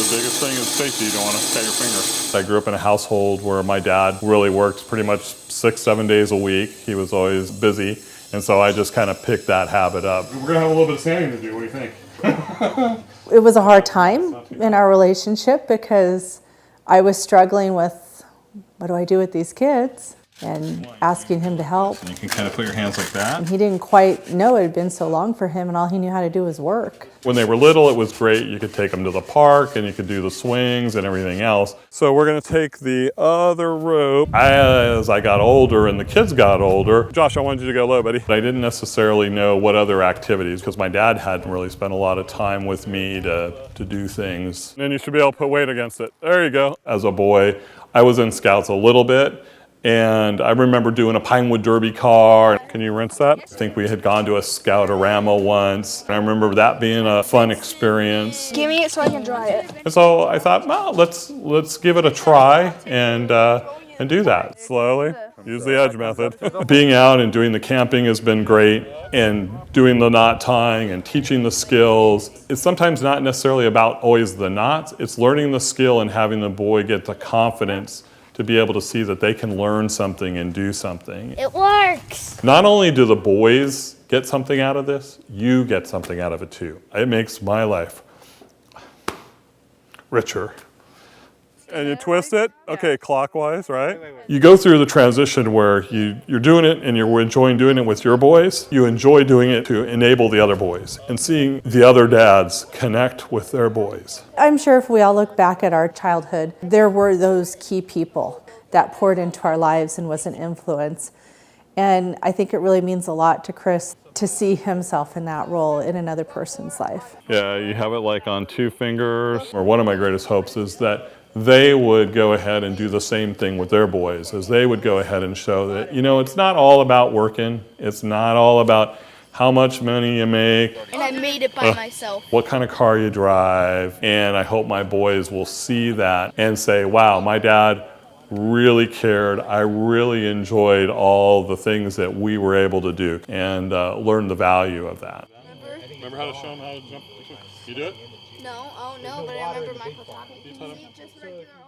The biggest thing is safety. You don't want to cut your finger. I grew up in a household where my dad really worked pretty much 6-7 days a week. He was always busy. And so I just kind of picked that habit up. We're going to have a little bit of sanding to do. What do you think? It was a hard time in our relationship because I was struggling with, what do I do with these kids? And asking him to help. And you can kind of put your hands like that. And he didn't quite know it had been so long for him, and all he knew how to do was work. When they were little, it was great. You could take them to the park and you could do the swings and everything else. So we're going to take the other rope. As I got older and the kids got older, Josh, I wanted you to go low, buddy. I didn't necessarily know what other activities, because my dad hadn't really spent a lot of time with me to do things. And then you should be able to put weight against it. There you go. As a boy, I was in Scouts a little bit. And I remember doing a Pinewood Derby car. Can you rinse that? I think we had gone to a Scoutorama once. And I remember that being a fun experience. Give me it so I can dry it. And so I thought, well, let's give it a try and do that. Slowly, use the edge method. Being out and doing the camping has been great, and doing the knot tying and teaching the skills. It's sometimes not necessarily about always the knots. It's learning the skill and having the boy get the confidence to be able to see that they can learn something and do something. It works. Not only do the boys get something out of this, you get something out of it too. It makes my life richer. And you twist it, okay, clockwise, right? You go through the transition where you're doing it and you're enjoying doing it with your boys. You enjoy doing it to enable the other boys and seeing the other dads connect with their boys. I'm sure if we all look back at our childhood, there were those key people that poured into our lives and was an influence. And I think it really means a lot to Chris to see himself in that role in another person's life. Yeah, you have it like on 2 fingers. Or one of my greatest hopes is that they would go ahead and do the same thing with their boys, as they would go ahead and show that, you know, it's not all about working. It's not all about how much money you make. And I made it by myself. What kind of car you drive. And I hope my boys will see that and say, wow, my dad really cared. I really enjoyed all the things that we were able to do, and learn the value of that. Remember how to show them how to jump? You do it? No, oh no, but I remember Michael talking to me just right now.